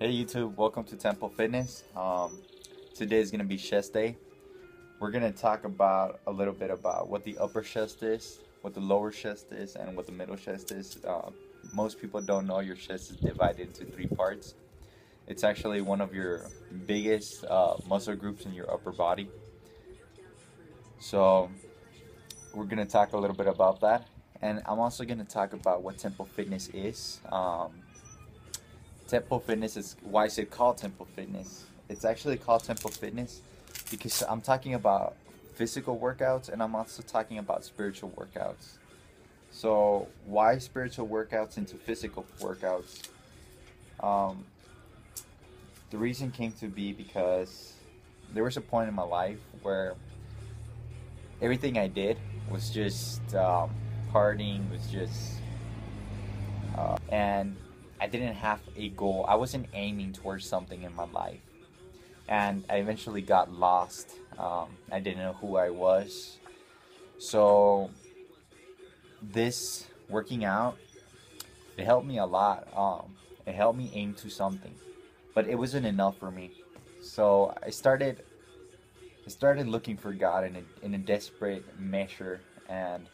Hey YouTube, welcome to Temple Fitness. Today is going to be chest day. We're going to talk about a little bit about what the upper chest is, what the lower chest is, and what the middle chest is. Most people don't know your chest is divided into three parts. It's actually one of your biggest muscle groups in your upper body. So we're going to talk a little bit about that. And I'm also going to talk about what Temple Fitness is. Temple Fitness is, why is it called Temple Fitness? It's actually called Temple Fitness because I'm talking about physical workouts and I'm also talking about spiritual workouts. So why spiritual workouts into physical workouts? The reason came to be because there was a point in my life where everything I did was just partying, was just and I didn't have a goal. I wasn't aiming towards something in my life. And I eventually got lost. I didn't know who I was. So this working out, it helped me a lot. It helped me aim to something. But it wasn't enough for me. So I started looking for God in a desperate measure, and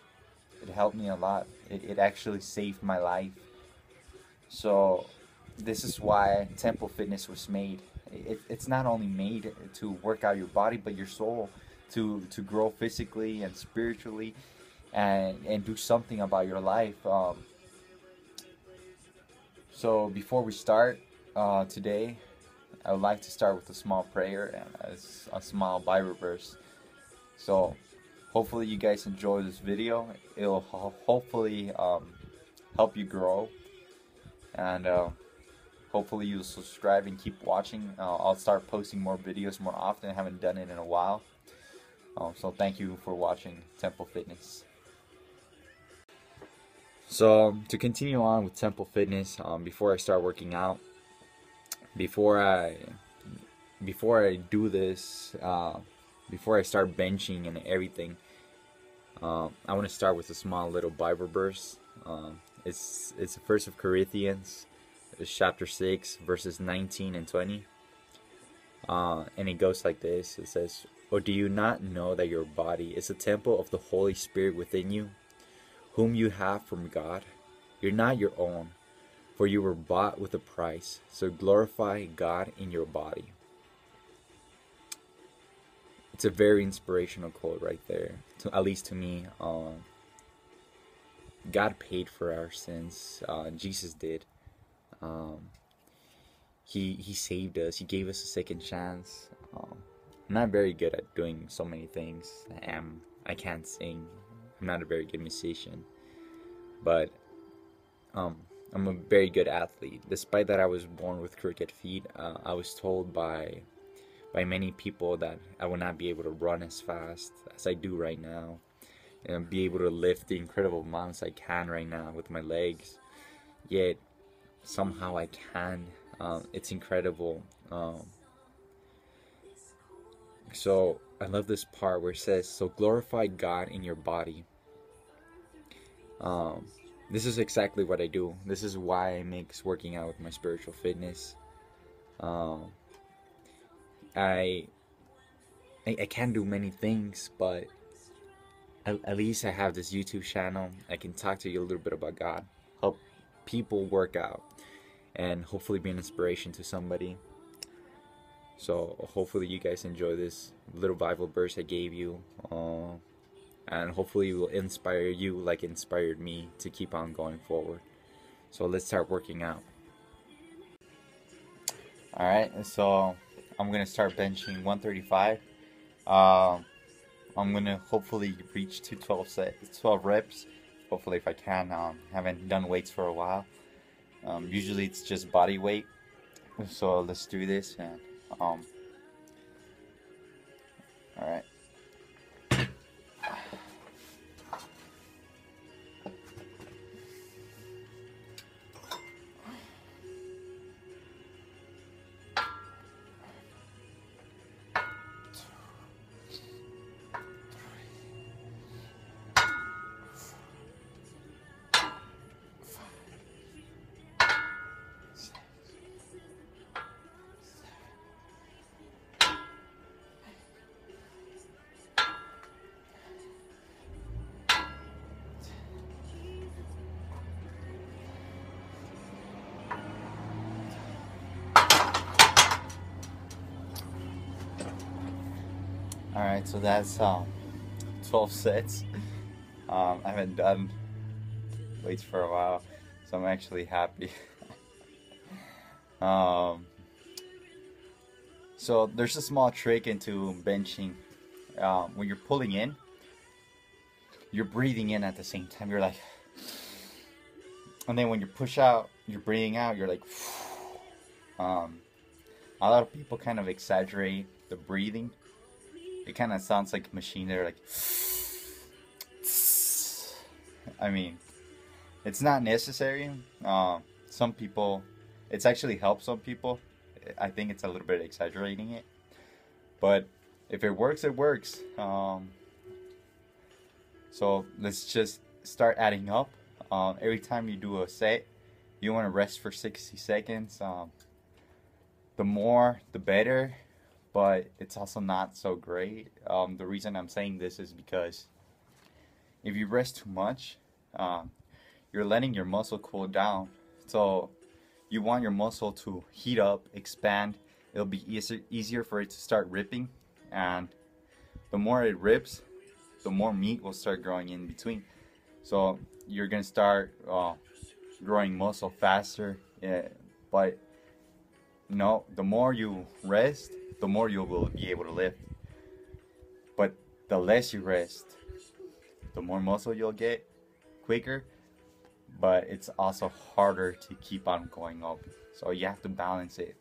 it helped me a lot. It actually saved my life. So this is why Temple Fitness was made. It's not only made to work out your body, but your soul, to grow physically and spiritually, and do something about your life. So before we start today, I would like to start with a small prayer and a small Bible verse. So hopefully you guys enjoy this video. It'll hopefully help you grow. And hopefully you'll subscribe and keep watching. I'll start posting more videos more often. I haven't done it in a while. So thank you for watching Temple Fitness. So to continue on with Temple Fitness, before I start working out, before I do this, before I start benching and everything, I want to start with a small little Bible verse. It's the first of Corinthians, it's chapter 6, verses 19 and 20. And it goes like this. It says, "Or do you not know that your body is a temple of the Holy Spirit within you, whom you have from God? You're not your own, for you were bought with a price. So glorify God in your body." It's a very inspirational quote right there, at least to me. God paid for our sins. Jesus did. He saved us. He gave us a second chance. I'm not very good at doing so many things. I can't sing. I'm not a very good musician. But I'm a very good athlete. Despite that I was born with crooked feet, I was told by many people that I would not be able to run as fast as I do right now, and be able to lift the incredible amounts I can right now with my legs. Yet somehow I can. It's incredible. So I love this part where it says, "So glorify God in your body." This is exactly what I do. This is why I mix working out with my spiritual fitness. I can't do many things, but at least I have this YouTube channel. I can talk to you a little bit about God, help people work out, and hopefully be an inspiration to somebody. So hopefully you guys enjoy this little Bible verse I gave you, and hopefully it will inspire you like it inspired me to keep on going forward. So let's start working out. Alright, so I'm going to start benching 135. I'm gonna hopefully reach to 12 reps. Hopefully, if I can. Haven't done weights for a while. Usually it's just body weight. So let's do this. And all right. All right, so that's 12 sets. I haven't done weights for a while, so I'm actually happy. um, so there's a small trick into benching. When you're pulling in, you're breathing in at the same time. You're like, and then when you push out, you're breathing out. You're like, um, a lot of people kind of exaggerate the breathing. It kind of sounds like a machine. They're like, I mean, it's not necessary. Some people, it's actually helped some people. I think it's a little bit exaggerating it, but if it works, it works. So let's just start adding up. Every time you do a set, you want to rest for 60 seconds. The more, the better, but it's also not so great. The reason I'm saying this is because if you rest too much, you're letting your muscle cool down. So you want your muscle to heat up, expand. It'll be easier for it to start ripping, and the more it rips, the more meat will start growing in between. So you're gonna start growing muscle faster. But no, the more you rest, the more you will be able to lift. But the less you rest, the more muscle you'll get quicker. But it's also harder to keep on going up. So you have to balance it.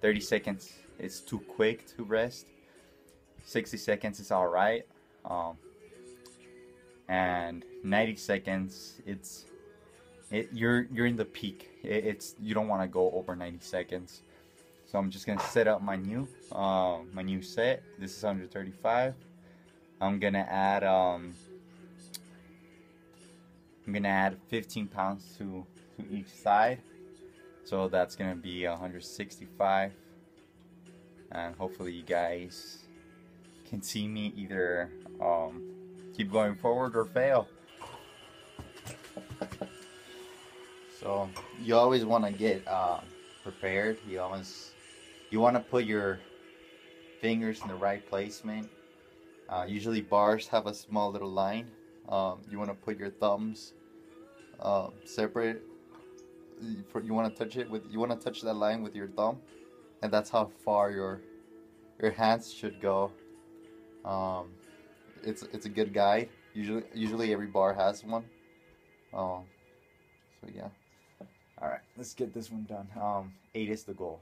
30 seconds is too quick to rest. 60 seconds is all right. And 90 seconds, you're in the peak. You don't want to go over 90 seconds. So I'm just gonna set up my new set. This is 135. I'm gonna add 15 pounds to each side. So that's gonna be 165. And hopefully you guys can see me either keep going forward or fail. So you always want to get prepared. You want to put your fingers in the right placement. Usually bars have a small little line. You want to put your thumbs separate. You want to touch that line with your thumb, and that's how far your hands should go. It's a good guide. Usually every bar has one. So yeah. All right, let's get this one done. 8 is the goal.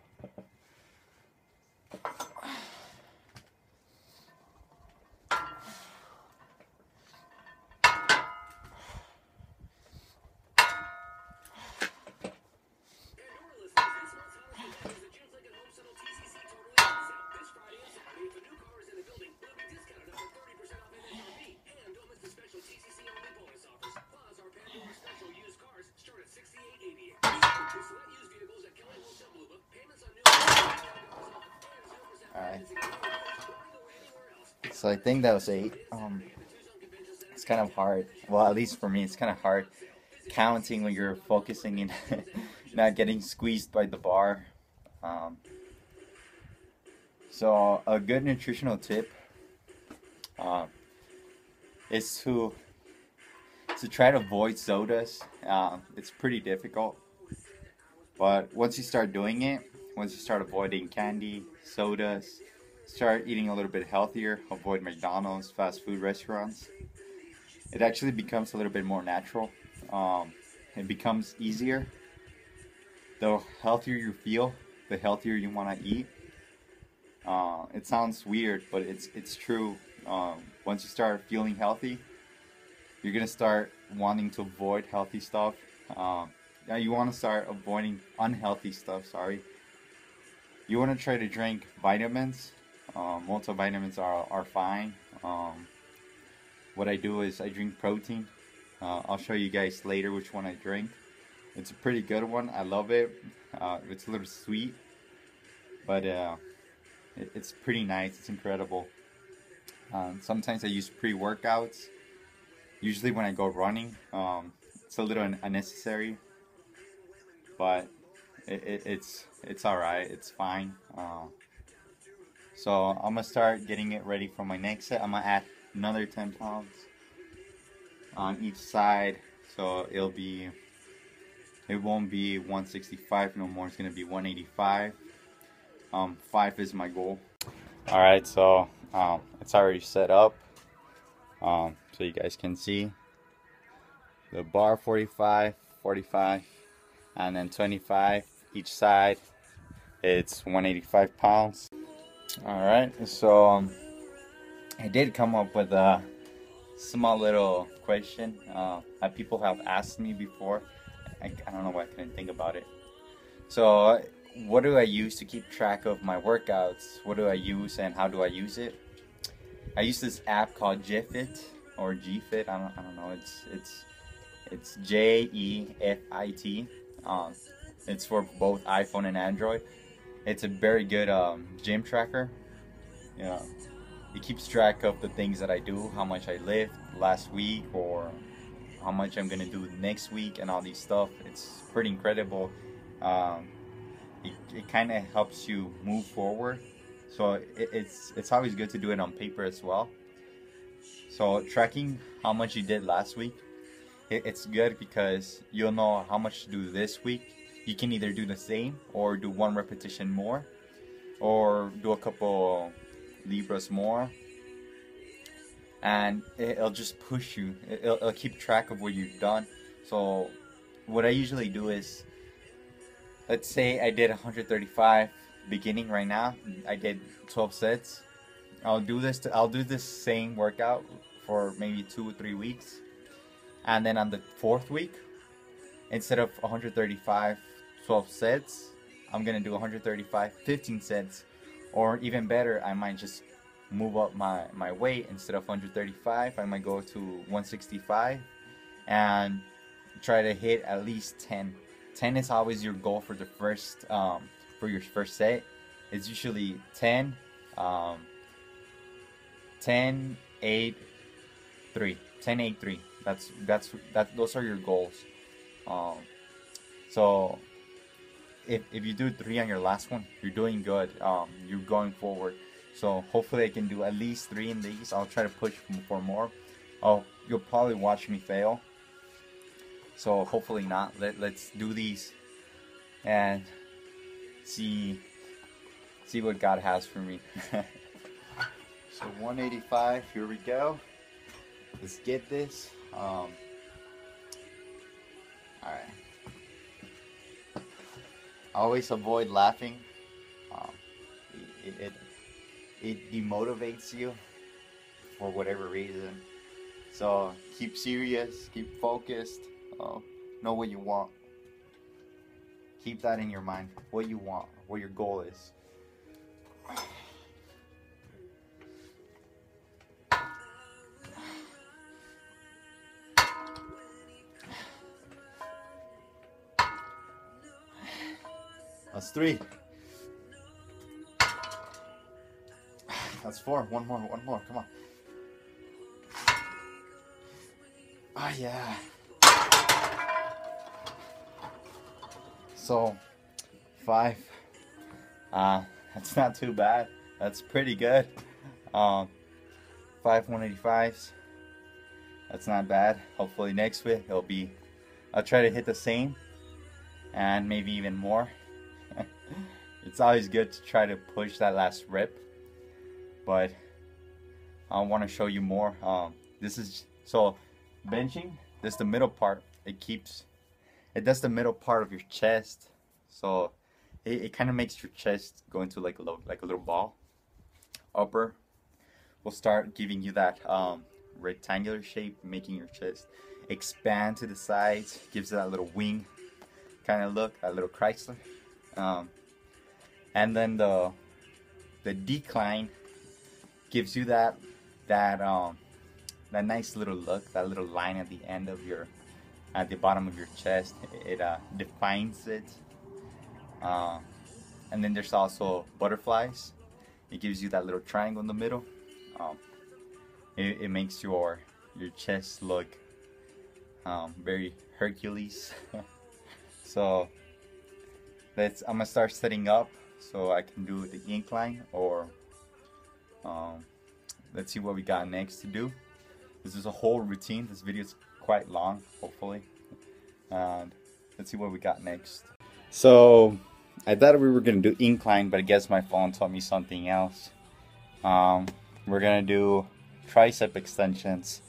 Alright. So I think that was 8. It's kind of hard. Well, at least for me, it's kind of hard counting when you're focusing and not getting squeezed by the bar. So a good nutritional tip is to try to avoid sodas. It's pretty difficult, but once you start doing it, once you start avoiding candy, sodas, start eating a little bit healthier, avoid McDonald's, fast food restaurants, it actually becomes a little bit more natural. It becomes easier. The healthier you feel, the healthier you want to eat. It sounds weird, but it's true. Once you start feeling healthy, you're gonna start wanting to avoid healthy stuff. You want to start avoiding unhealthy stuff. Sorry. You want to try to drink vitamins. Multivitamins are fine. What I do is I drink protein. I'll show you guys later which one I drink. It's a pretty good one. I love it. It's a little sweet, but it's pretty nice. It's incredible. Sometimes I use pre-workouts. Usually when I go running, it's a little unnecessary, but it's alright. It's fine. So I'm gonna start getting it ready for my next set. I'm gonna add another 10 pounds on each side, so it won't be 165 no more. It's gonna be 185. 5 is my goal. All right, so it's already set up, so you guys can see the bar 45, 45, and then 25 each side. It's 185 pounds. All right, so I did come up with a small little question that people have asked me before. I don't know why I couldn't think about it. So what do I use to keep track of my workouts? What do I use and how do I use it? I use this app called JFit or GFit. I don't know. It's JEFIT. It's for both iPhone and Android. It's a very good gym tracker. Yeah, it keeps track of the things that I do, how much I lift last week, or how much I'm gonna do next week, and all these stuff. It's pretty incredible. It kind of helps you move forward. So it's always good to do it on paper as well. So tracking how much you did last week, it's good because you'll know how much to do this week. You can either do the same or do one repetition more, or do a couple libras more, and it'll just push you. It'll keep track of what you've done. So what I usually do is, let's say I did 135 beginning right now. I did 12 sets. I'll do this same workout for maybe 2 or 3 weeks, and then on the 4th week, instead of 135 12 sets, I'm gonna do 135 15 sets, or even better, I might just move up my weight. Instead of 135, I might go to 165 and try to hit at least 10. 10 is always your goal for the first for your first set. It's usually 10 10 8 3 10 8 3. Those are your goals. So if you do 3 on your last one, you're doing good. You're going forward. So hopefully I can do at least 3 in these. I'll try to push for more. Oh, you'll probably watch me fail. So hopefully not. Let's do these and see what God has for me. So 185, here we go. Let's get this. All right. Always avoid laughing. It demotivates you for whatever reason. So keep serious, keep focused. Know what you want. Keep that in your mind. What you want, what your goal is. That's 3. That's 4. One more. Come on. Ah, yeah. So 5. That's not too bad. That's pretty good. 5 185s. That's not bad. Hopefully next week I'll try to hit the same and maybe even more. It's always good to try to push that last rep, but I want to show you more. This is so benching. This is the middle part. It does the middle part of your chest, so it kind of makes your chest go into like a little ball. Upper will start giving you that rectangular shape, making your chest expand to the sides. Gives it that little wing kind of look, that little Chrysler. And then the decline gives you that nice little look, that little line at the end of at the bottom of your chest. It defines it. And then there's also butterflies. It gives you that little triangle in the middle. It makes your chest look very Hercules. So I'm gonna start setting up so I can do the incline or Let's see what we got next to do. This is a whole routine. This video is quite long, hopefully. And let's see what we got next. So I thought we were gonna do incline, but I guess my phone told me something else. We're gonna do tricep extensions.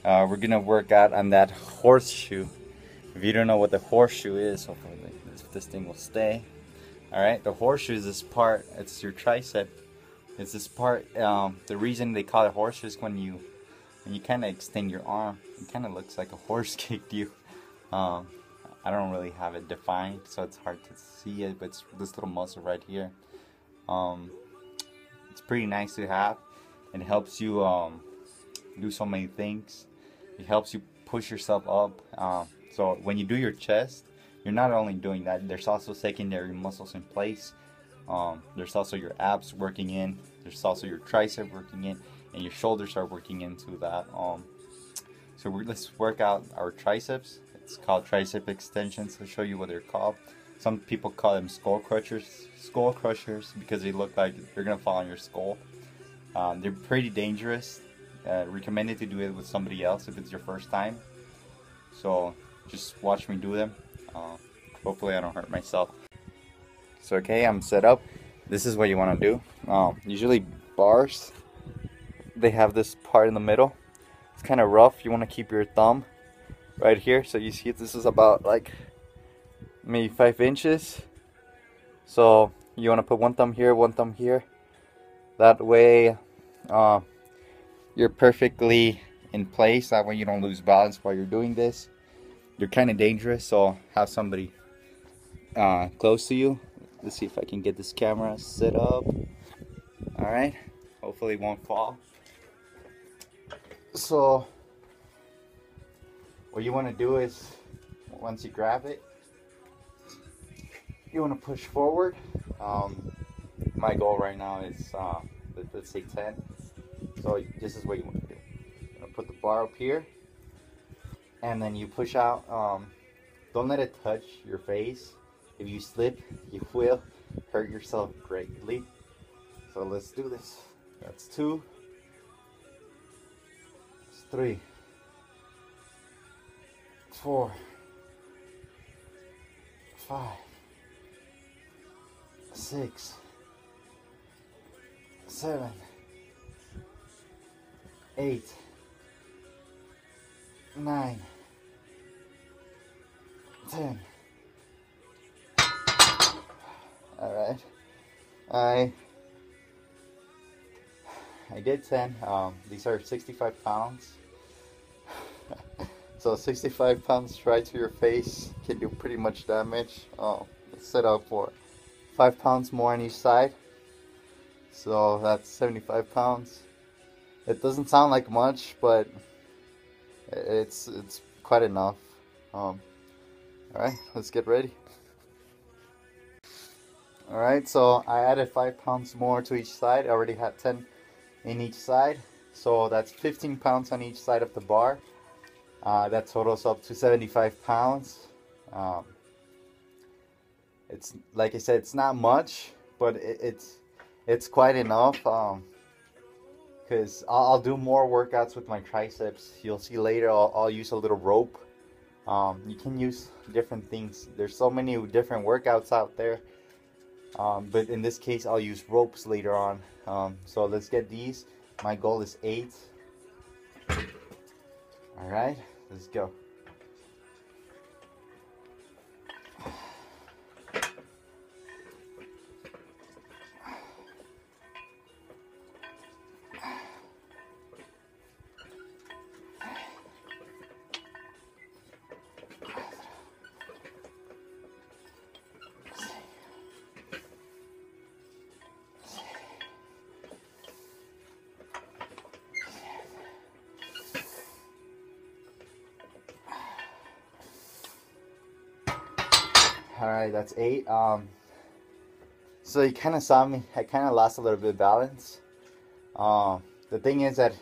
We're gonna work out on that horseshoe. If you don't know what the horseshoe is, hopefully this thing will stay. All right, the horseshoe is this part. It's your tricep. It's this part. The reason they call it horseshoe is when you kind of extend your arm, it kind of looks like a horse kicked you. I don't really have it defined, so it's hard to see it, but it's this little muscle right here. It's pretty nice to have. It helps you do so many things. It helps you push yourself up. So when you do your chest, you're not only doing that, there's also secondary muscles in place. There's also your abs working in. There's also your tricep working in, and your shoulders are working into that. So let's work out our triceps. It's called tricep extensions. I'll show you what they're called. Some people call them skull crushers. Skull crushers because they look like they're gonna fall on your skull. They're pretty dangerous. Recommended to do it with somebody else if it's your first time. So just watch me do them. Hopefully I don't hurt myself. So okay, I'm set up. This is what you want to do. Usually bars, they have this part in the middle. It's kind of rough. You want to keep your thumb right here. So you see this is about like maybe 5 inches. So you want to put one thumb here, one thumb here. That way you're perfectly in place. That way you don't lose balance while you're doing this. You're kind of dangerous, so have somebody close to you. Let's see if I can get this camera set up. Alright, hopefully it won't fall. So what you want to do is, once you grab it, you want to push forward. My goal right now is let's say 10. So this is what you want to do. You're going to put the bar up here, and then you push out. Don't let it touch your face. If you slip, you will hurt yourself greatly. So let's do this. That's 2. That's 3. 4. 5. 6. 7. 8. 9. 10. Alright. I did 10. These are 65 pounds. So 65 pounds right to your face can do pretty much damage. Let's set up for 5 pounds more on each side. So that's 75 pounds. It doesn't sound like much, but it's quite enough. Alright, let's get ready. Alright, so I added 5 pounds more to each side. I already had 10 in each side. So that's 15 pounds on each side of the bar. That totals up to 75 pounds. It's like I said, it's not much, but it's quite enough. Because I'll do more workouts with my triceps. You'll see later I'll use a little rope. You can use different things. There's so many different workouts out there. But in this case, I'll use ropes later on. So let's get these. My goal is 8. Alright, let's go. Alright, that's 8. So you kind of saw me, I kind of lost a little bit of balance. The thing is that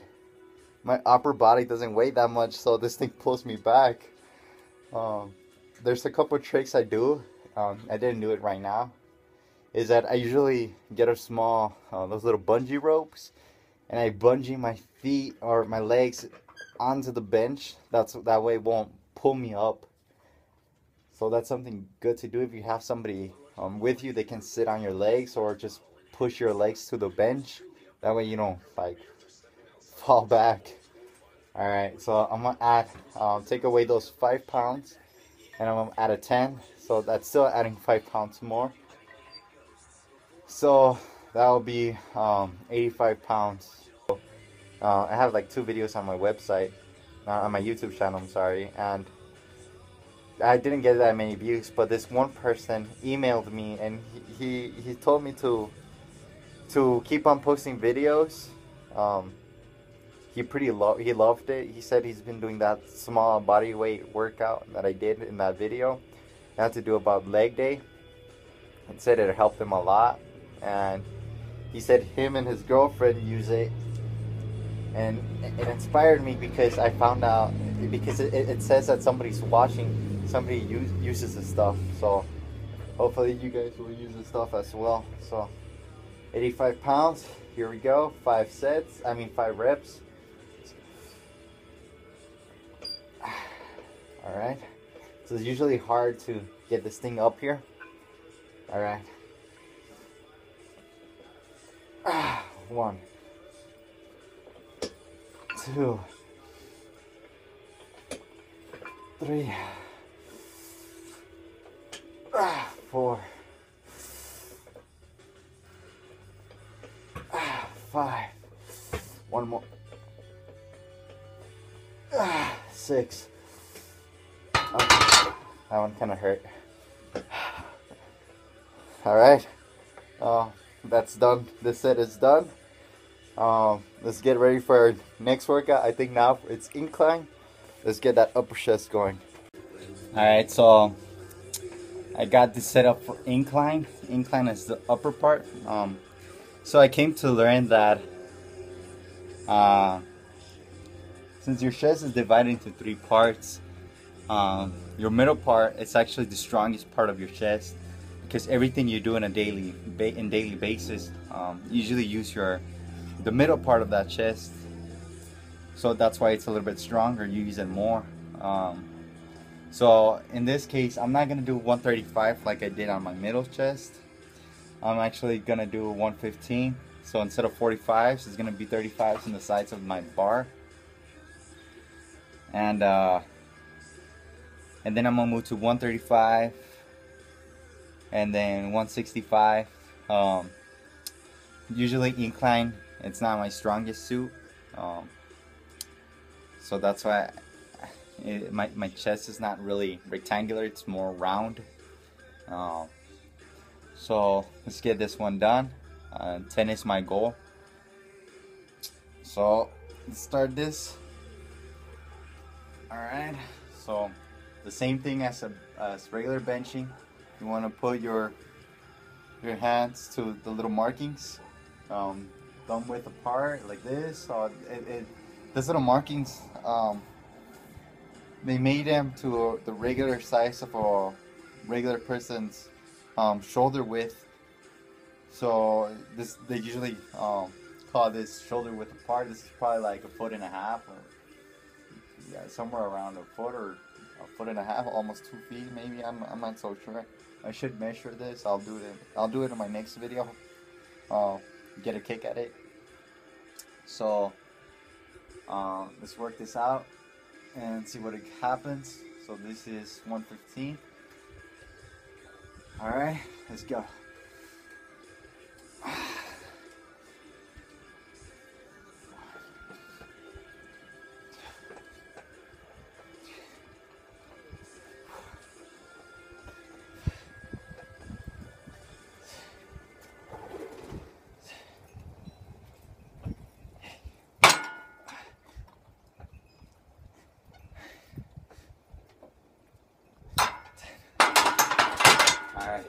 my upper body doesn't weigh that much, so this thing pulls me back. There's a couple of tricks I do. I didn't do it right now. is that I usually get a small, those little bungee ropes, and I bungee my feet or my legs onto the bench. That way it won't pull me up. So that's something good to do if you have somebody with you. They can sit on your legs or just push your legs to the bench. That way you don't like fall back. All right, so I'm gonna add, take away those 5 pounds, and I'm gonna add a 10. So that's still adding 5 pounds more. So that will be 85 pounds. I have like 2 videos on my website, on my YouTube channel, I'm sorry, and I didn't get that many views, but this one person emailed me and he told me to keep on posting videos. He loved it. He said he's been doing that small body weight workout that I did in that video. I had to do about leg day. He said it helped him a lot, and he said him and his girlfriend use it, and it inspired me because I found out, because it says that somebody's watching, somebody uses this stuff. So hopefully you guys will use this stuff as well. So 85 pounds, here we go. 5 reps. All right, so it's usually hard to get this thing up here. All right. 1, 2, 3, 4, 5. One more. 6. Okay. That one kind of hurt. All right. That's done. This set is done. Let's get ready for our next workout. I think now it's incline. Let's get that upper chest going. All right, so I got this set up for incline. Incline is the upper part. So I came to learn that since your chest is divided into 3 parts, your middle part is actually the strongest part of your chest, because everything you do on a daily basis, usually use the middle part of that chest. So that's why it's a little bit stronger. You use it more. So in this case, I'm not gonna do 135 like I did on my middle chest. I'm actually gonna do 115. So instead of 45s, it's gonna be 35s on the sides of my bar. And then I'm gonna move to 135, and then 165. Usually incline, it's not my strongest suit. So that's why my chest is not really rectangular, it's more round. So let's get this one done. 10 is my goal. So let's start this. Alright, so the same thing as regular benching. You want to put your hands to the little markings, thumb width apart like this. So these little markings, they made them to the regular size of a regular person's shoulder width. So they usually call this shoulder width apart. This is probably like 1.5 feet, or yeah, somewhere around 1 foot or 1.5 feet, almost 2 feet maybe. I'm not so sure. I should measure this. I'll do it in my next video. Get a kick at it. So let's work this out and see what happens. So this is 115. All right, let's go. Alright,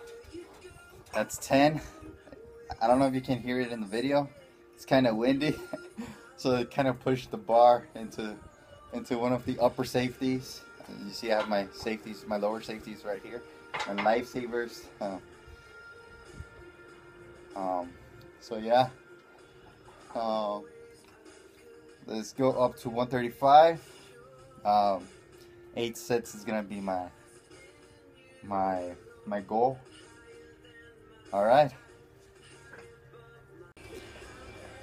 that's 10. I don't know if you can hear it in the video. It's kind of windy, so it kind of pushed the bar into one of the upper safeties. You see I have my safeties, my lower safeties right here, and lifesavers. Um, so yeah, uh, let's go up to 135. 8 sets is gonna be my my goal. All right.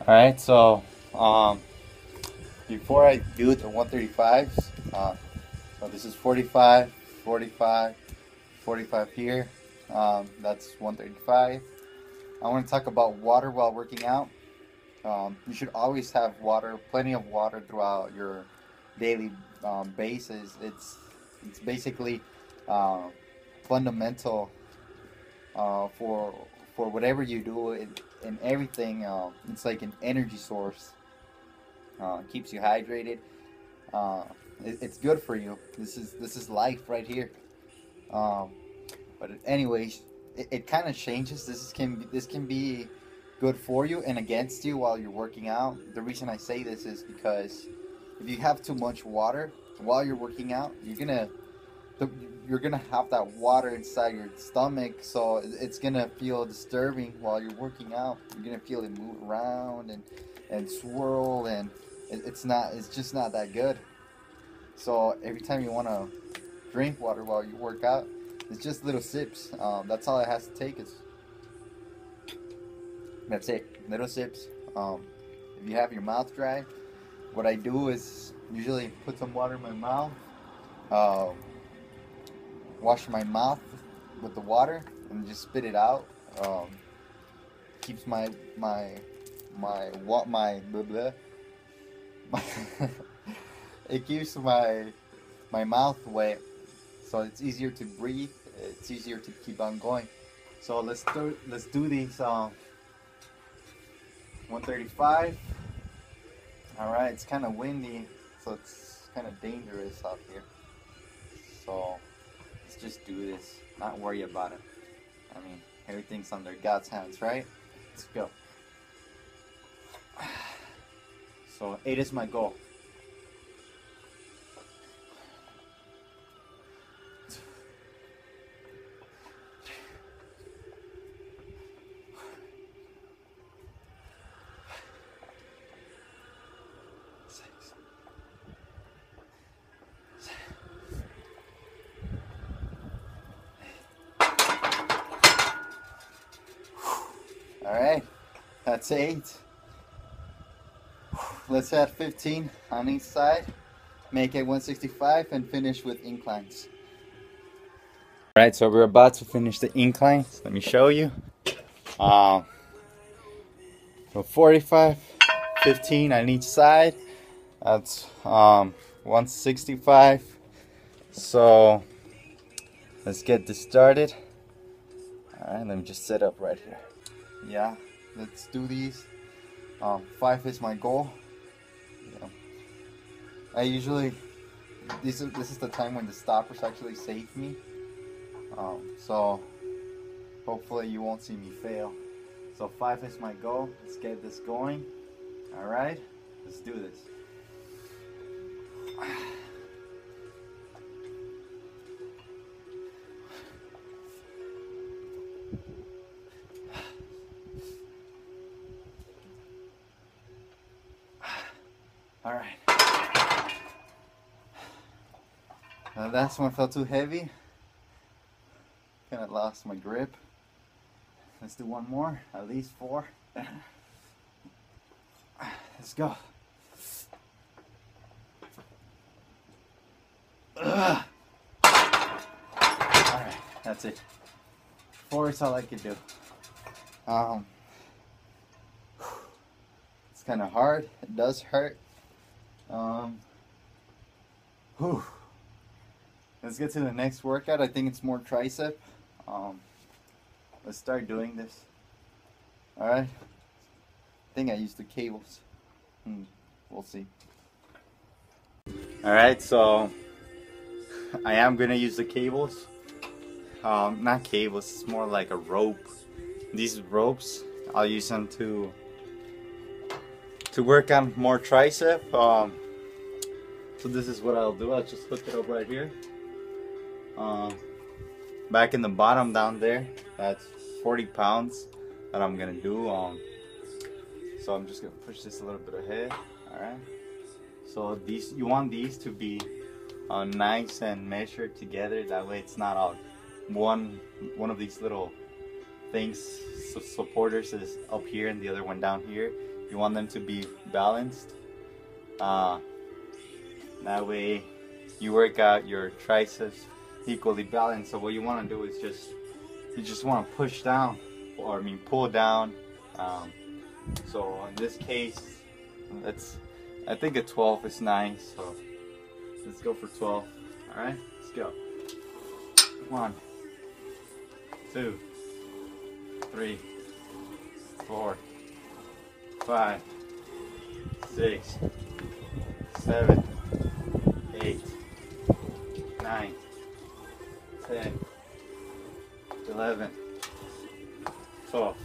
All right. So before I do the 135s, so this is 45, 45, 45 here. That's 135. I want to talk about water while working out. You should always have water, plenty of water throughout your daily basis. It's basically uh, fundamental for whatever you do in everything. It's like an energy source. Keeps you hydrated. Uh, it's good for you. This is life right here. Um, but anyways, it kind of changes. This can be good for you and against you while you're working out. The reason I say this is because if you have too much water while you're working out, you're gonna have that water inside your stomach, so it's gonna feel disturbing while you're working out. You're gonna feel it move around and swirl, and it's just not that good. So every time you want to drink water while you work out, it's just little sips. That's all it has to take. That's it, little sips. If you have your mouth dry, what I do is usually put some water in my mouth, uh, wash my mouth with the water, and just spit it out. Keeps my what my blah, blah. It keeps my mouth wet, so it's easier to breathe. It's easier to keep on going. So let's do these 135. All right, it's kind of windy, so it's kind of dangerous out here. So let's just do this. Not worry about it. I mean, everything's under God's hands, right? Let's go. So 8 is my goal. All right, that's 8. Let's add 15 on each side, make it 165, and finish with inclines. All right, so we're about to finish the inclines. Let me show you. So 45, 15 on each side. That's 165. So let's get this started. All right, let me just set up right here. Yeah, let's do these. 5 is my goal. Yeah. I usually this is the time when the stoppers actually save me. So hopefully you won't see me fail. So 5 is my goal. Let's get this going. All right, let's do this. All right. Last one felt too heavy. Kind of lost my grip. Let's do one more, at least 4. Let's go. Ugh. All right, that's it. 4 is all I can do. It's kind of hard. It does hurt. Whew. Let's get to the next workout. I think it's more tricep. Let's start doing this. All right. I think I used the cables. We'll see. All right, so I am gonna use the cables. Not cables. It's more like a rope. These ropes, I'll use them to work on more tricep. So this is what I'll do. I'll just hook it up right here. Back in the bottom down there, that's 40 pounds. that I'm gonna do. So I'm just gonna push this a little bit ahead. All right. So these, you want these to be nice and measured together. That way, it's not all one of these little things. So supporters is up here and the other one down here. You want them to be balanced. That way, you work out your triceps equally balanced. So what you want to do is you just want to push down, or I mean pull down. So in this case, I think a 12 is nice. So let's go for 12. All right, let's go. 1, 2, 3, 4, 5, 6, 7, 8, 9, 10, 11, 12.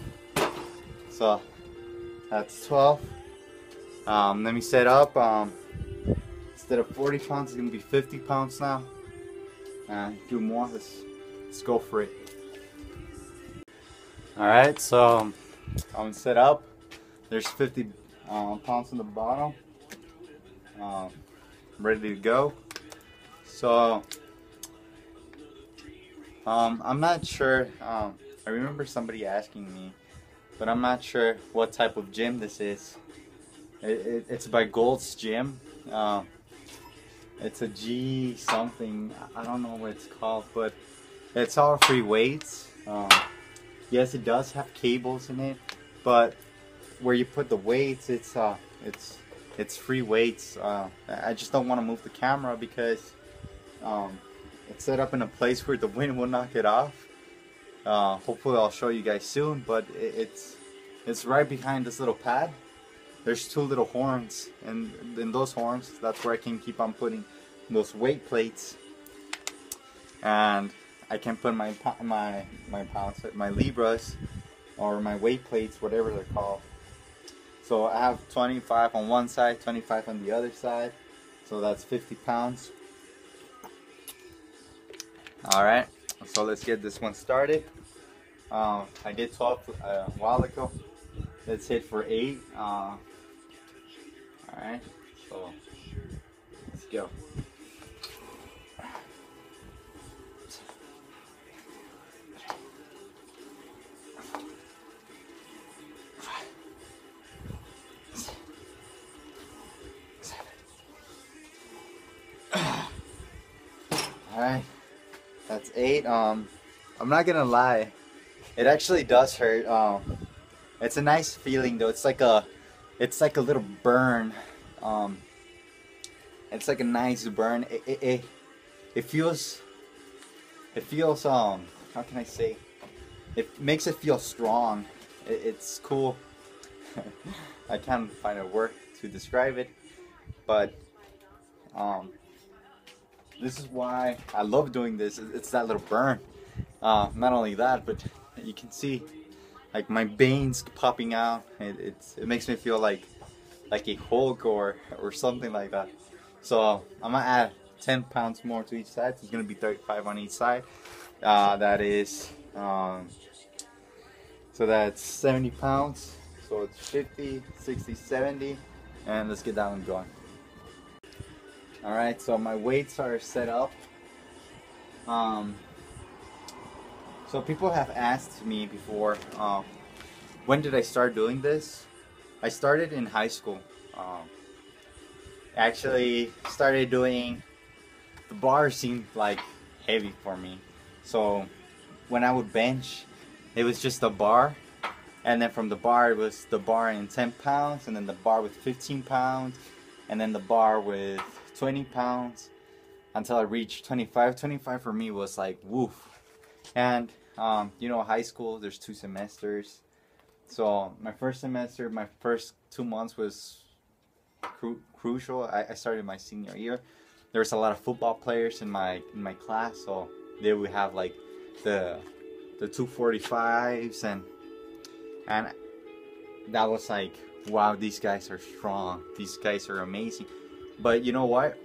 So that's 12. Let me set up. Instead of 40 pounds, it's gonna be 50 pounds now. Do more. Let's go for it. All right, so I'm set up. There's 50 pounds on the bottom. Ready to go. So I'm not sure. I remember somebody asking me, but I'm not sure what type of gym this is. It's by Gold's Gym. It's a G something. I don't know what it's called, but it's all free weights. Yes, it does have cables in it, but where you put the weights, it's free weights. I just don't want to move the camera because it's set up in a place where the wind will knock it off. Hopefully I'll show you guys soon, but it's right behind this little pad. There's 2 little horns, and in those horns, that's where I can keep on putting those weight plates, and I can put my pounds, my libras, or my weight plates, whatever they're called. So I have 25 on one side, 25 on the other side, so that's 50 pounds. All right, so let's get this one started. I did 12 a while ago. Let's hit for 8. Alright, so let's go. Alright, that's 8. I'm not gonna lie, it actually does hurt. It's a nice feeling though. It's like a little burn. It's like a nice burn. It feels how can I say? It makes it feel strong. It's cool. I can't find a word to describe it, but this is why I love doing this. It's that little burn. Not only that, but you can see like my veins popping out. It makes me feel like a Hulk or something like that. So I'm gonna add 10 pounds more to each side. So it's gonna be 35 on each side. That is so that's 70 pounds. So it's 50, 60, 70, and let's get that one going. All right, so my weights are set up. So people have asked me before, when did I start doing this? I started in high school. Actually started doing, the bar seemed like heavy for me. So when I would bench, it was just a bar. And then from the bar, it was the bar in 10 pounds, and then the bar with 15 pounds, and then the bar with 20 pounds, until I reached 25. 25 for me was like, woof. And, you know, high school, there's 2 semesters. So my first semester, my first 2 months was crucial. I started my senior year. There was a lot of football players in my class, so they would have like the 245s, and that was like, wow, these guys are strong. These guys are amazing. But you know what?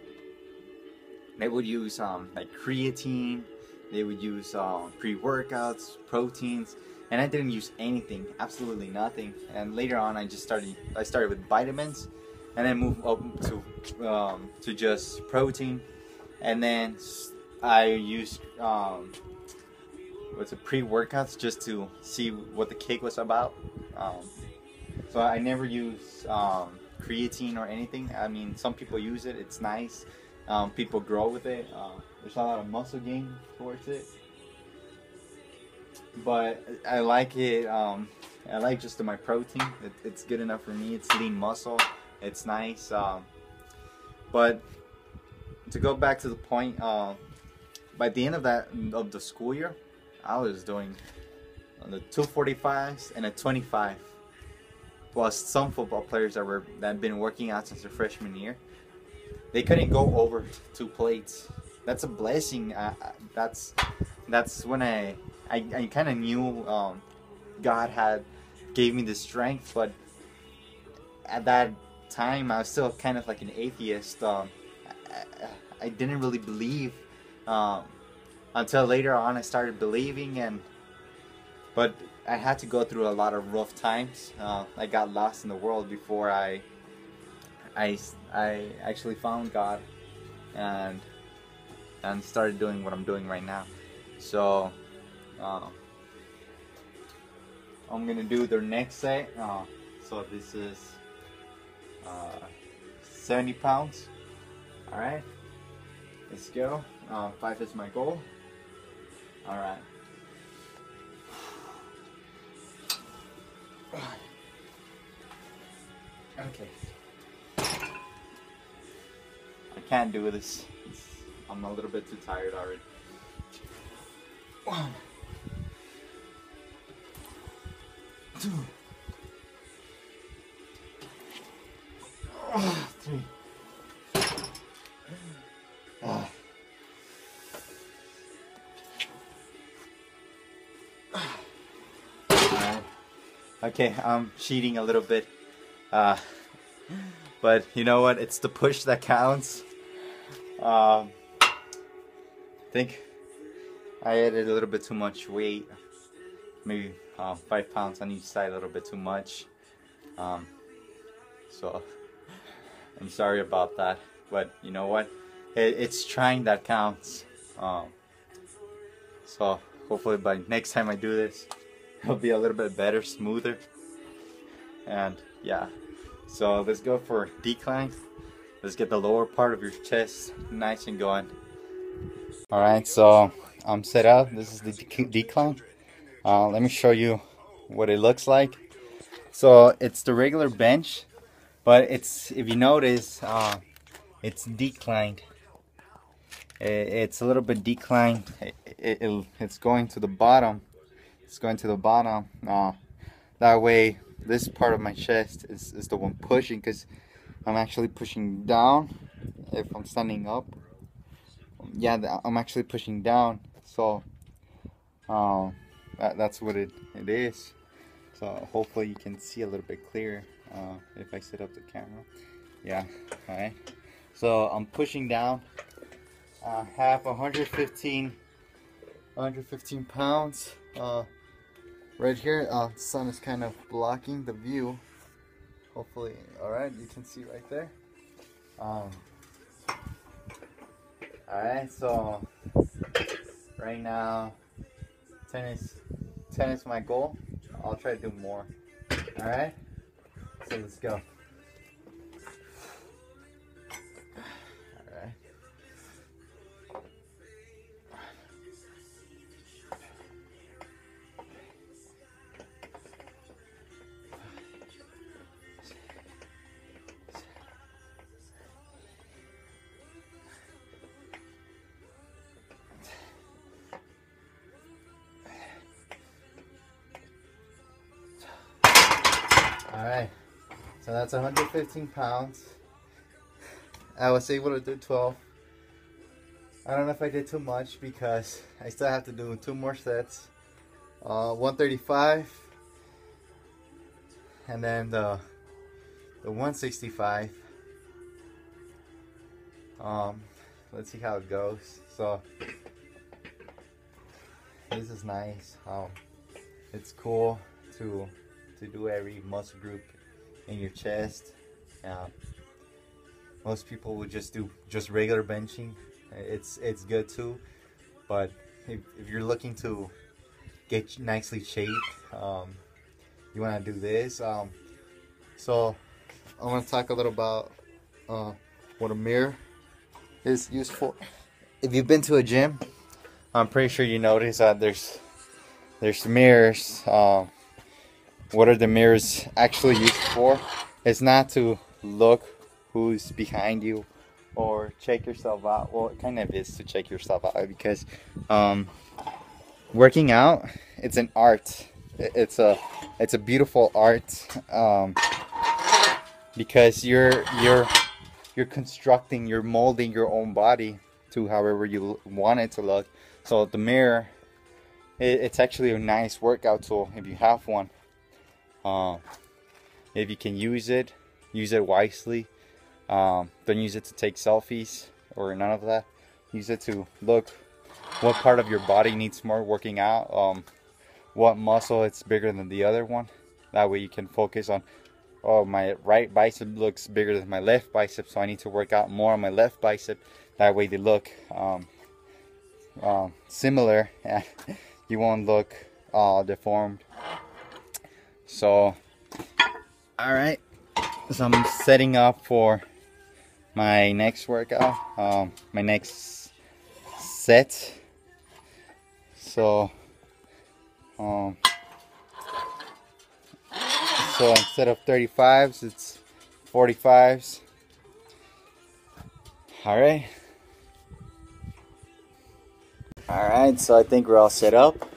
They would use like creatine. They would use pre-workouts, proteins, and I didn't use anything, absolutely nothing. And later on, I started with vitamins, and then moved up to just protein, and then I used what's it, pre-workouts just to see what the kick was about. Um, so I never use creatine or anything. I mean, some people use it; it's nice. People grow with it. There's a lot of muscle gain towards it, but I like it. I like just my protein. It's good enough for me. It's lean muscle. It's nice. But to go back to the point, by the end of the school year, I was doing the 245s and a 25. Plus, some football players that had been working out since their freshman year, they couldn't go over 2 plates. That's a blessing. That's when I kind of knew God had gave me the strength, but at that time I was still kind of like an atheist. I didn't really believe until later on I started believing, but I had to go through a lot of rough times. I got lost in the world before I actually found God and started doing what I'm doing right now. So I'm gonna do the next set. So this is 70 pounds. All right, let's go. 5 is my goal. All right. Okay. I can't do this. I'm a little bit too tired already. 1, 2, 3. Alright. Okay, I'm cheating a little bit. But you know what? It's the push that counts. I think I added a little bit too much weight. Maybe 5 pounds on each side, a little bit too much. So I'm sorry about that. But you know what? It's trying that counts. So hopefully by next time I do this, it'll be a little bit better, smoother. And yeah. So let's go for decline. Let's get the lower part of your chest nice and going. Alright, so I'm set up. This is the decline. Let me show you what it looks like. So it's the regular bench, but it's, if you notice, it's declined. It's a little bit declined. It's going to the bottom. It's going to the bottom. That way, this part of my chest is the one pushing, because I'm actually pushing down. If I'm standing up, yeah, I'm actually pushing down. So that's what it is. So hopefully you can see a little bit clearer if I set up the camera. Yeah. All right. So I'm pushing down. Have 115 pounds. Right here, the sun is kind of blocking the view. Hopefully, alright, you can see right there. Alright, so right now 10 is my goal. I'll try to do more. Alright, so let's go. Alright. Alright, so that's 115 pounds. I was able to do 12. I don't know if I did too much because I still have to do 2 more sets. 135 and then the 165. Let's see how it goes. So this is nice. It's cool to do every muscle group in your chest. Uh, Most people would just do just regular benching. It's good too, but if you're looking to get nicely shaped, you want to do this. So I want to talk a little about what a mirror is used for. If you've been to a gym, I'm pretty sure you notice that there's mirrors. What are the mirrors actually used for? It's not to look who's behind you or check yourself out. Well, it kind of is to check yourself out, because working out, it's an art. It's a beautiful art, because you're constructing, you're molding your own body to however you want it to look. So the mirror, it's actually a nice workout tool if you have one. If you can use it wisely. Don't use it to take selfies or none of that. Use it to look what part of your body needs more working out, what muscle it's bigger than the other one. That way you can focus on, oh, my right bicep looks bigger than my left bicep, so I need to work out more on my left bicep. That way they look similar and you won't look deformed. So alright, so I'm setting up for my next workout, my next set. So instead of 35s, it's 45s. Alright, so I think we're all set up.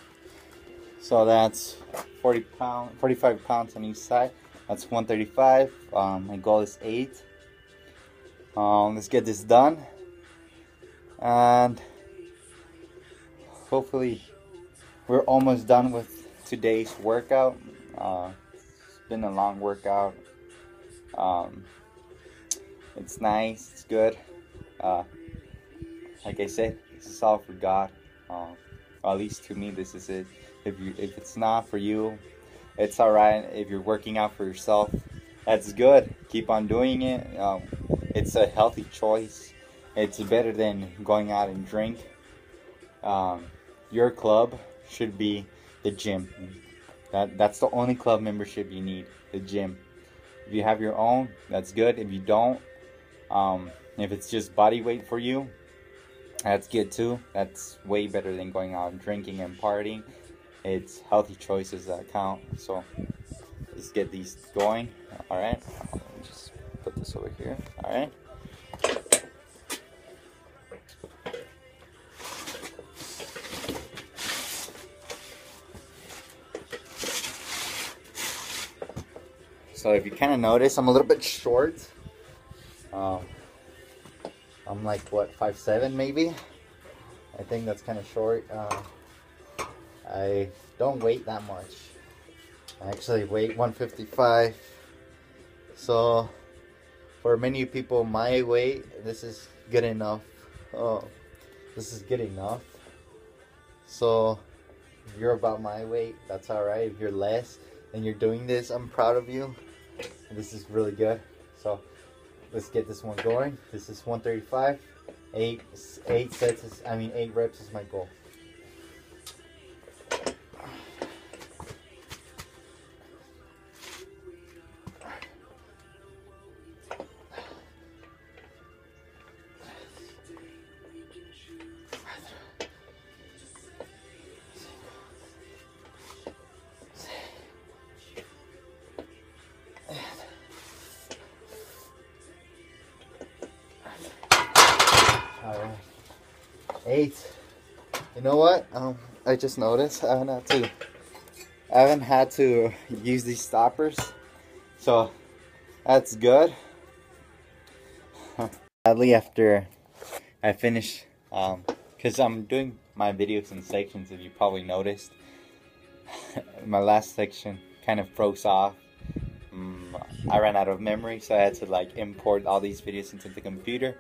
So that's 45 pounds on each side. That's 135. My goal is 8. Let's get this done, and hopefully we're almost done with today's workout. It's been a long workout. It's nice, it's good. Like I said, this is all for God. Or at least to me, this is it. If it's not for you, it's alright. If you're working out for yourself, that's good. Keep on doing it. It's a healthy choice. It's better than going out and drink. Your club should be the gym. That's the only club membership you need, the gym. If you have your own, that's good. If you don't, if it's just body weight for you, that's good too. That's way better than going out and drinking and partying. It's healthy choices that count. So let's get these going. Alright, just put this over here. Alright. So if you kind of notice, I'm a little bit short. I'm like, what, 5'7" maybe? I think that's kind of short. I don't weigh that much. I actually weigh 155. So for many people my weight, this is good enough. This is good enough. So if you're about my weight, that's alright. If you're less and you're doing this, I'm proud of you. This is really good. So let's get this one going. This is 135. 8 reps is my goal. Alright, 8. You know what? I just noticed I haven't had to use these stoppers, so that's good. Sadly, after I finish, because I'm doing my videos in sections, if you probably noticed, my last section kind of froze off. I ran out of memory, so I had to like import all these videos into the computer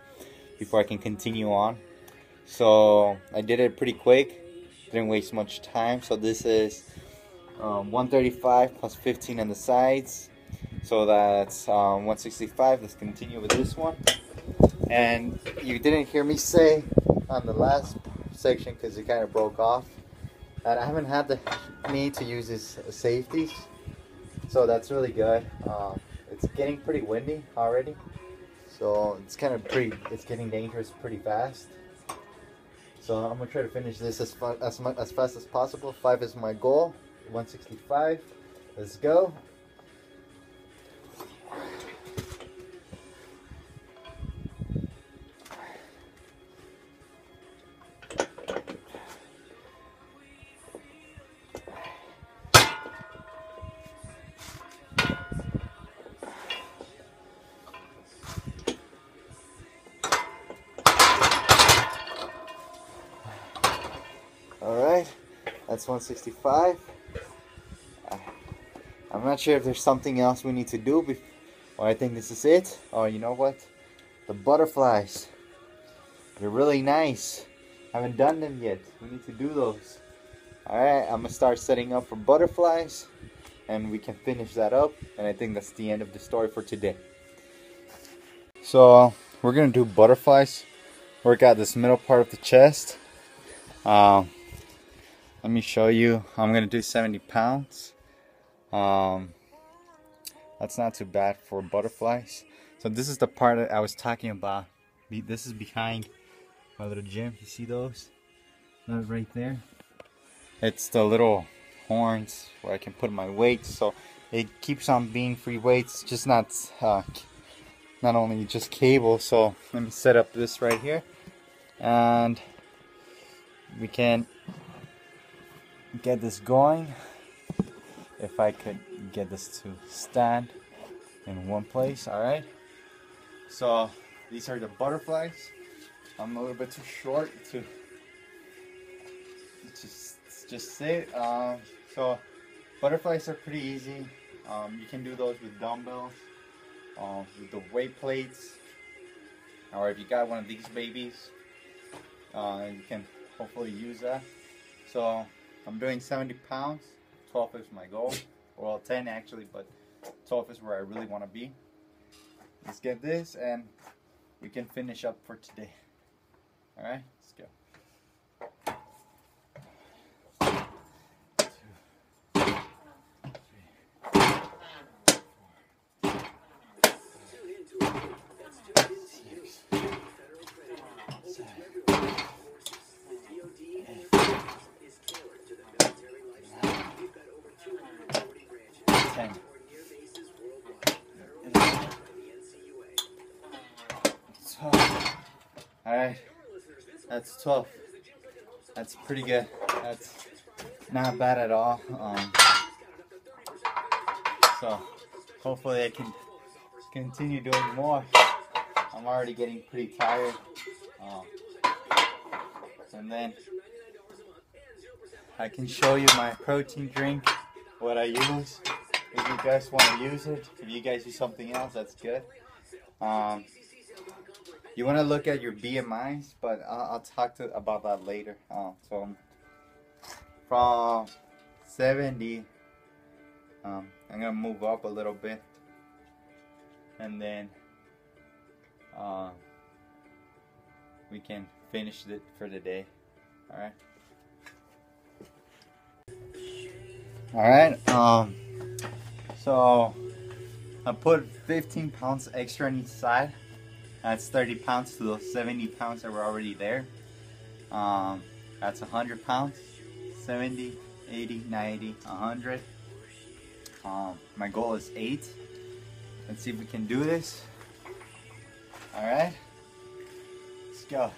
before I can continue on. So I did it pretty quick, didn't waste much time. So this is 135 plus 15 on the sides. So that's 165. Let's continue with this one. And you didn't hear me say on the last section because it kind of broke off that I haven't had the need to use these safeties. So that's really good. It's getting pretty windy already. So it's kind of it's getting dangerous pretty fast. So I'm gonna try to finish this as fast as possible. 5 is my goal. 165. Let's go. Alright, that's 165. I'm not sure if there's something else we need to do, or I think this is it. Oh, you know what? The butterflies. They're really nice. Haven't done them yet. We need to do those. Alright, I'm going to start setting up for butterflies, and we can finish that up. And I think that's the end of the story for today. So, we're going to do butterflies. Work out this middle part of the chest. Let me show you. I'm going to do 70 pounds. That's not too bad for butterflies. So this is the part that I was talking about. This is behind my little gym. You see those? That right there. It's the little horns where I can put my weights. So it keeps on being free weights, just not only just cable. So let me set up this right here, and we can get this going. If I could get this to stand in one place. Alright, so these are the butterflies. I'm a little bit too short to just sit. So butterflies are pretty easy. You can do those with dumbbells, with the weight plates, or if you got one of these babies, you can hopefully use that. So I'm doing 70 pounds. 12 is my goal. Well, 10 actually, but 12 is where I really want to be. Let's get this and we can finish up for today. Alright, let's go. 10. Alright, that's 12. That's pretty good. That's not bad at all. So hopefully I can continue doing more. I'm already getting pretty tired. And then I can show you my protein drink, what I use. If you guys want to use it, if you guys use something else, that's good. You want to look at your BMIs, but I'll talk about that later. So from 70, I'm gonna move up a little bit, and then we can finish it for the day. All right. So I put 15 pounds extra on each side. That's 30 pounds to those 70 pounds that were already there. That's 100 pounds. 70, 80, 90, 100. My goal is 8. Let's see if we can do this. Alright. Let's go.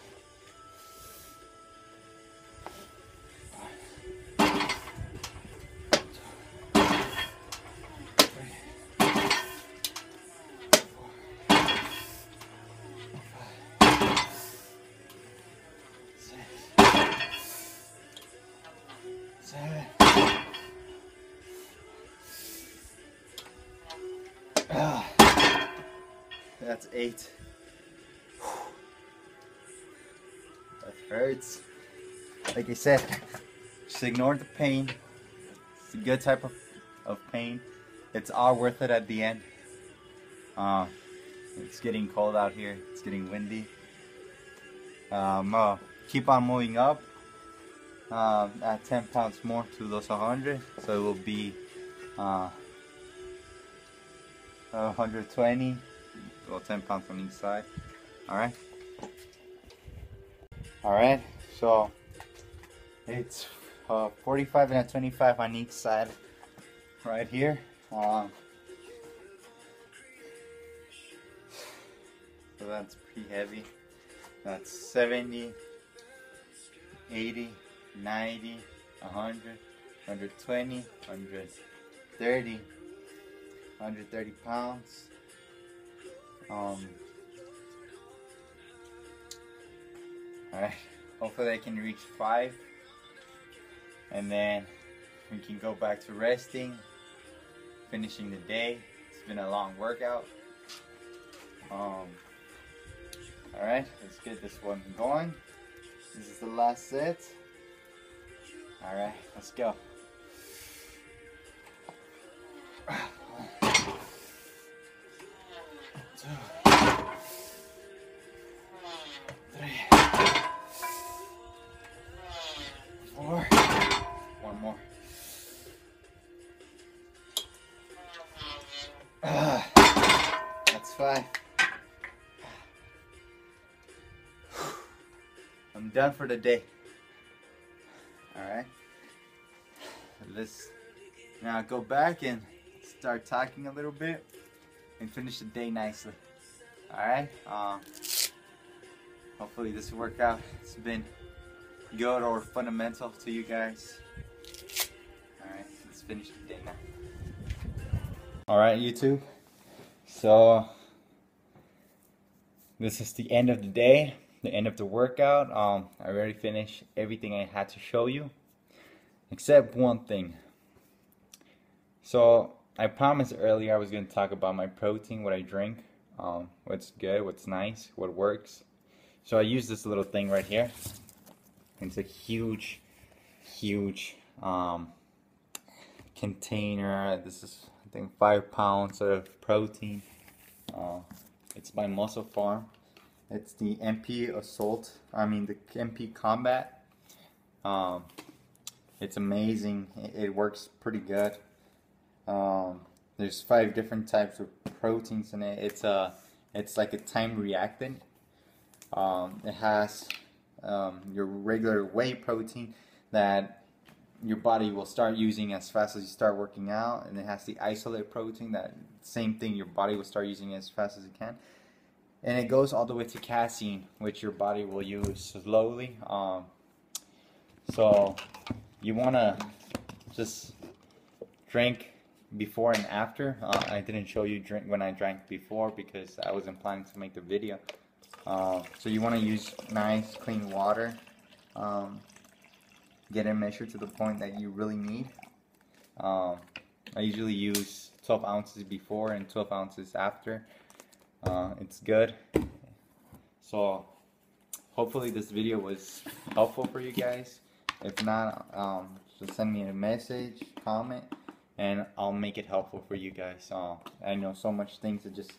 That's 8. That hurts. Like I said, just ignore the pain. a good type of pain. It's all worth it at the end. It's getting cold out here. It's getting windy. Keep on moving up. Add 10 pounds more to those 100, so it will be 120. Well, 10 pounds on each side. Alright. Alright, so it's 45 and a 25 on each side right here. So that's pretty heavy. That's 70, 80, 90, 100, 120, 130, 130 pounds. Alright, hopefully I can reach 5, and then we can go back to resting, finishing the day. It's been a long workout. Alright, let's get this one going. This is the last set. Alright, let's go. 1, 2, 3, 4. One more. That's 5. I'm done for the day. Alright. Let's now go back and start talking a little bit and finish the day nicely. Alright. Hopefully this workout has been good or fundamental to you guys. Alright, let's finish the day now. Alright, YouTube. So this is the end of the day, the end of the workout. I already finished everything I had to show you, except one thing. So I promised earlier I was going to talk about my protein, what I drink, what's good, what's nice, what works. So I use this little thing right here. It's a huge container. This is, I think, 5 pounds of protein. It's by Muscle Farm. It's the MP Assault. The MP Combat. It's amazing. It works pretty good. There's 5 different types of proteins in it. It's like a time reactant. It has your regular whey protein that your body will start using as fast as you start working out, and it has the isolate protein, that same thing your body will start using as fast as it can, and it goes all the way to casein, which your body will use slowly. So you want to just drink before and after. I didn't show you drink when I drank before because I wasn't planning to make the video. So you want to use nice clean water. Get it measured to the point that you really need. I usually use 12 ounces before and 12 ounces after. It's good. So hopefully this video was helpful for you guys. If not, just send me a message, comment, and I'll make it helpful for you guys. I know so much things that just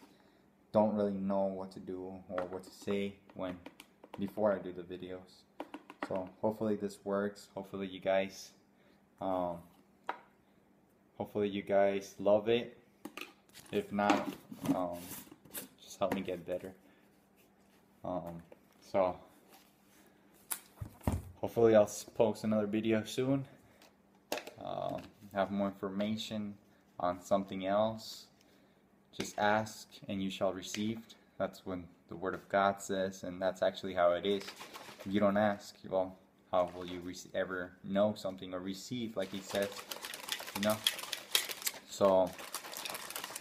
don't really know what to do or what to say before I do the videos. So hopefully this works. Hopefully you guys love it. If not, just help me get better. So hopefully I'll post another video soon. Have more information on something else. Just ask and you shall receive. That's what the Word of God says, and that's actually how it is. If you don't ask, well, how will you ever know something or receive, like He said, you know? So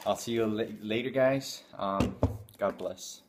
I'll see you later, guys. God bless.